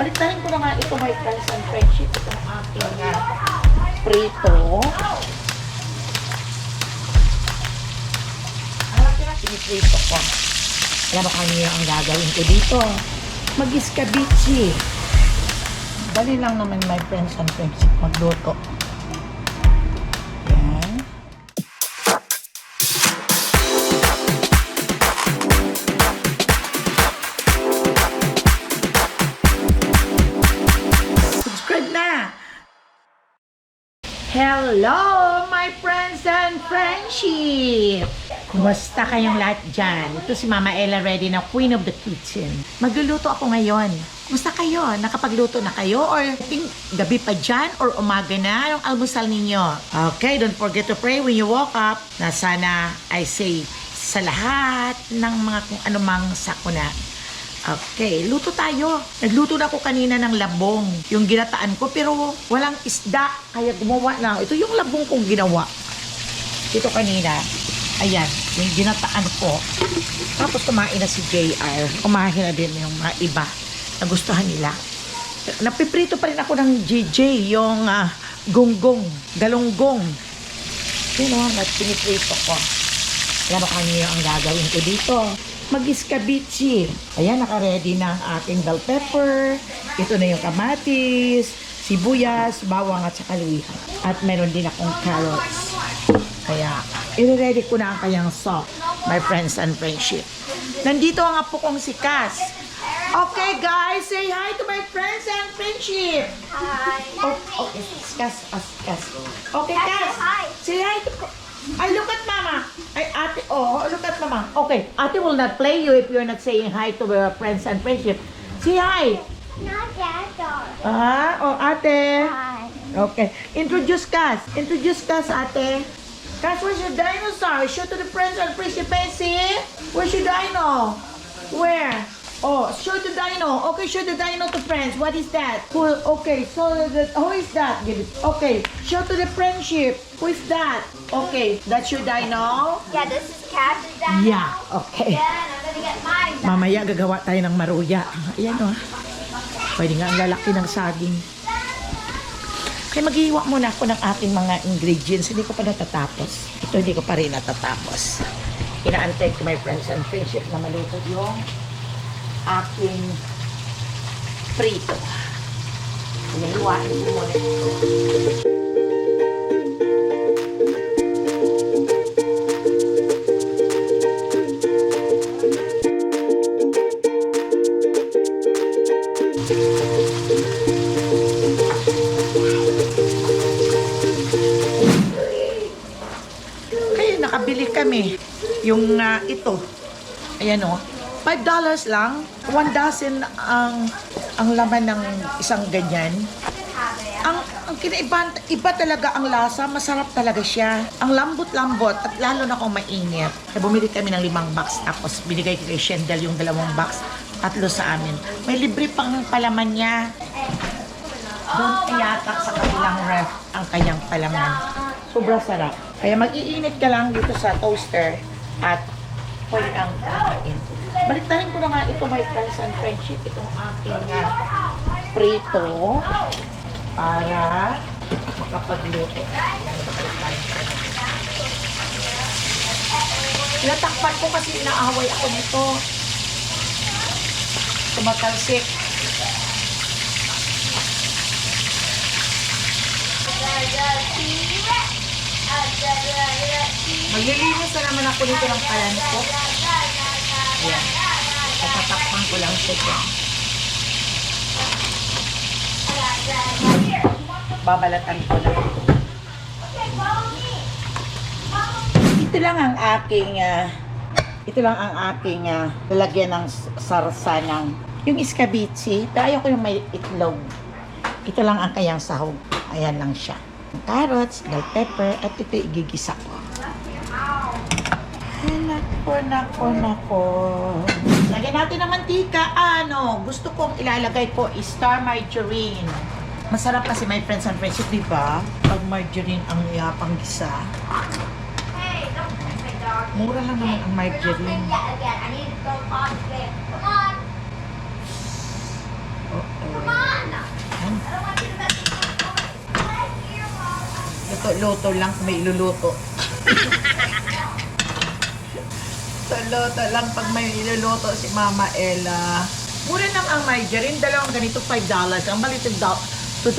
Baliktarin ko na nga ito, my friends and friendship. Itong aking prito. Piniprito ko. Alam mo kanina ang gagawin ko dito. Mag-iskabichi. Dali lang naman, my friends and friendship, magluto. Yan. Subscribe na! Hello, my friends and friendship! Kumusta kayong lahat dyan? Ito si Mama Ella ready na Queen of the Kitchen. Magluluto ako ngayon. Kumusta kayo? Nakapagluto na kayo? Or gabi pa dyan? Or umaga na? Anong almusal ninyo? Okay, don't forget to pray when you woke up. Na sana I say sa lahat ng mga kung anumang sakuna. Okay, luto tayo. Nagluto na ako kanina ng labong. Yung ginataan ko pero walang isda. Kaya gumawa na. Ito yung labong kong ginawa. Ito kanina. Ayan, yung ginataan ko. Tapos kumain na si JR. Kumain na din yung mga iba. Nagustuhan nila. Napiprito pa rin ako ng JJ, yung gonggong, galunggong. Yun o, piniprito ko. Alam mo kanina ang gagawin ko dito. Mag-iskabichi. Ayan, naka-ready na ang ating bell pepper. Ito na yung kamatis, sibuyas, bawang at saka luya. At meron din akong carrots. Kaya, i-ready ko na ang kanyang sauce, my friends and friendship. Nandito ang apo kong si Cass. Okay, guys, say hi to my friends and friendship. Hi. Oh, okay, Cass. Okay, Cass. Say hi to... Ay, look at Mama. Ay, ate, look at Mama. Okay, ate will not play you if you're not saying hi to your friends and friendship. Say hi. Not that Ate. Hi. Okay, introduce Cass. Introduce Cass, ate. Cass, where's your dinosaur? Show to the friends and friendship, see? Where's your dino? Where? Oh, show the dino. Okay, show the dino to friends. What is that? Okay, so who is that? Give it. Okay, show to the friendship. Who is that? Okay, that's your dino? Yeah, this is Cass's dino. Yeah, okay. Then I'm gonna get mine. Mamaya gagawa tayo ng maruya. Ayan o. Pwede nga ang lalaki ng saging. Kaya maghihiwa muna ako ng aking mga ingredients. Hindi ko pa natatapos. Ito hindi ko pa rin natatapos. Inaantay ko my friends and friendship na maluto yung aking prito. Hinahiwain ko muna ito. Nakabili kami yung ito. Ayan o. $5 lang. 1 dozen ang laman ng isang ganyan. Ang kinaiba, iba talaga ang lasa. Masarap talaga siya. Ang lambot-lambot at lalo na kung mainit. Kaya bumili kami ng 5 box. Tapos binigay ko kay Shendel yung 2 box. 3 sa amin. May libre pang palaman niya. Doon iyatak sa kabilang ref ang kanyang palaman. Sobrang sarap. Kaya mag-iinit ka lang dito sa toaster at pwede kang kakain. Baliktarin ko na nga ito, my friends and friendship. Itong aking prito para makapagluto. Tinatakpan ko kasi inaaway ako nito. Tumatalsik. Maglilinis na naman ako dito ng kalan ko. Ayan. Tatatakpan ko lang siya dyan. Babalatan ko lang. Ito lang ang aking lalagyan ng sarsa ng yung iskabichi. Pero ayaw ko yung may itlog. Ito lang ang kayang sahog. Ayan lang siya. Carrots, bell pepper, at ito igigisa ko. Nako. Lagyan natin ng mantika. Gusto kong ilalagay ko is star margarine. Masarap kasi my friends and friendship, di ba? Pag margarine ang ipanggisa. Mura lang naman ang margarine. I need to go pause there. Come on. Uh-oh. Luto-luto lang kung may iluluto. Luto lang pag may iluluto si Mama Ella. Mura lang ang margarine. Dalawang ganito, $5. Ang maliit $2.50.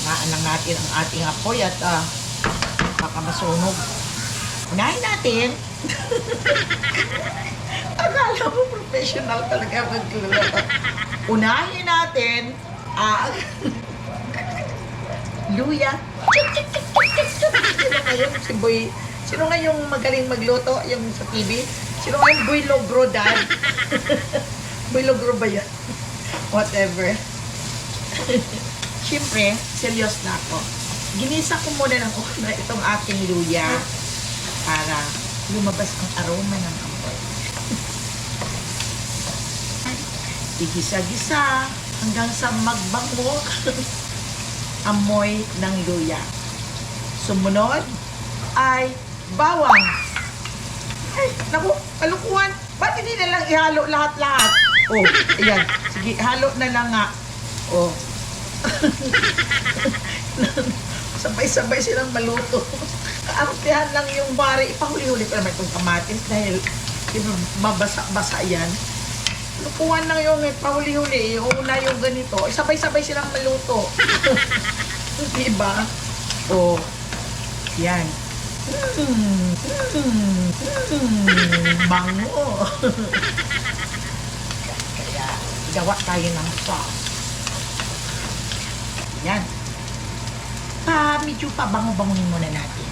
Naan lang natin ang ating apoy at baka masunog. Unahin natin. Akala mo professional talaga magluluto. Unahin natin ang luya. Sino ngayon? Si Boy. Sino nga yung magaling magluto? Yung sa TV? Sino nga yung Boy Logro, Dad? Boy Logro ba yan? Whatever. Siyempre, serious na ako. Ginisa ko muna ng una itong aking luya para lumabas ang aroma ng apoy. Igisa-gisa hanggang sa magbango amoy ng luya. Sumunod ay bawang. Ay, naku, kalukuhan. Ba't hindi na lang ihalo lahat-lahat? Oh, ayan. Sige, halo na lang nga. Oh. Sabay-sabay silang maluto. Kaartihan lang yung bari. Ipahuli-huli ko naman itong kamatis dahil mabasa-basa yan. Lukuhan lang yung pahuli-huli. Una yung ganito. Sabay-sabay silang maluto. Diba? Oh. Yan. Bango. Kaya, gawa tayo ng sauce. Yan. Medyo pabango-bangunin muna natin.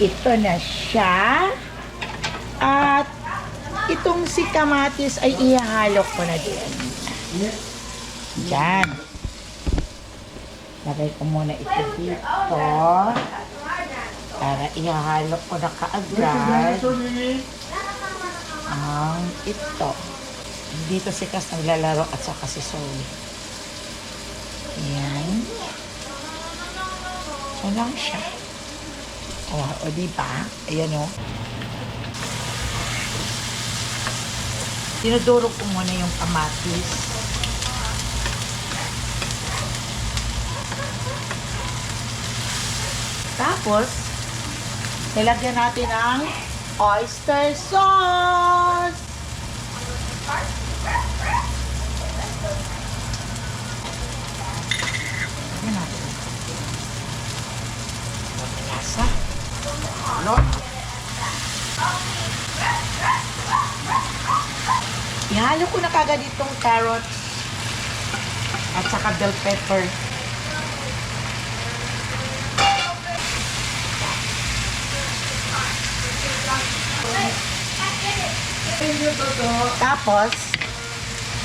Ito na siya. At itong si kamatis ay ihahalo ko na din. Yan. Lagay ko muna ito dito. Para ihahalo ko na kaagad ang ito. Dito si Kas naglalaro at saka si Zoe. Ayan. So lang siya. O diba? Ayan o. Dinudurog ko muna yung kamatis. Tapos, nilagyan natin ang oyster sauce. Lagyan natin. Lasa. Lot. Ihalo ko na kagad itong carrots at saka bell pepper.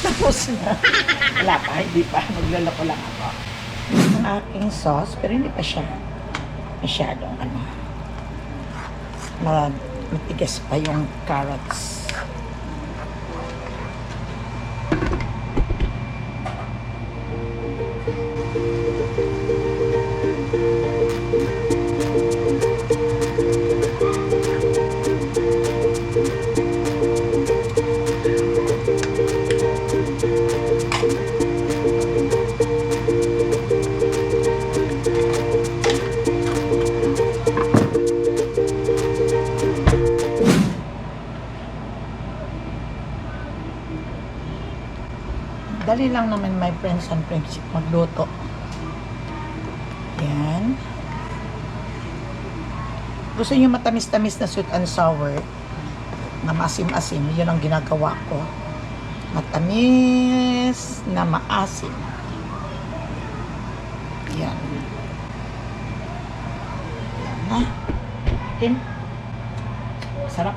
Tapos na. Wala pa, hindi pa. Maglalako lang ako. Ang aking sauce, pero hindi pa siya masyadong matigas pa yung carrots. Dali lang naman my friends and friends magluto. Yan. Gusto nyo matamis-tamis na sweet and sour na maasim-asim, yun ang ginagawa ko. Matamis na maasim. Yan. Yan na. Yan. Sarap.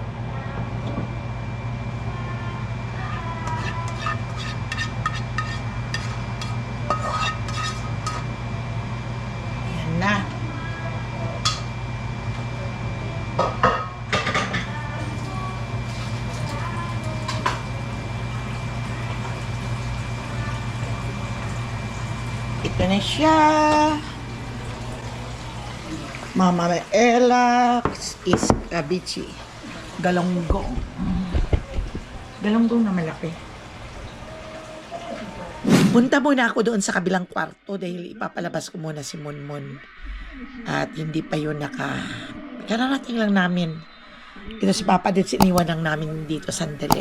Na. Ito na siya. Mama Ella is cabbage. Galonggong. Galonggong na malaki. Punta muna ako doon sa kabilang kwarto dahil ipapalabas ko muna si Munmun. At hindi pa yun kararating lang namin. Ito si Papa din, siniwan lang namin dito sandali.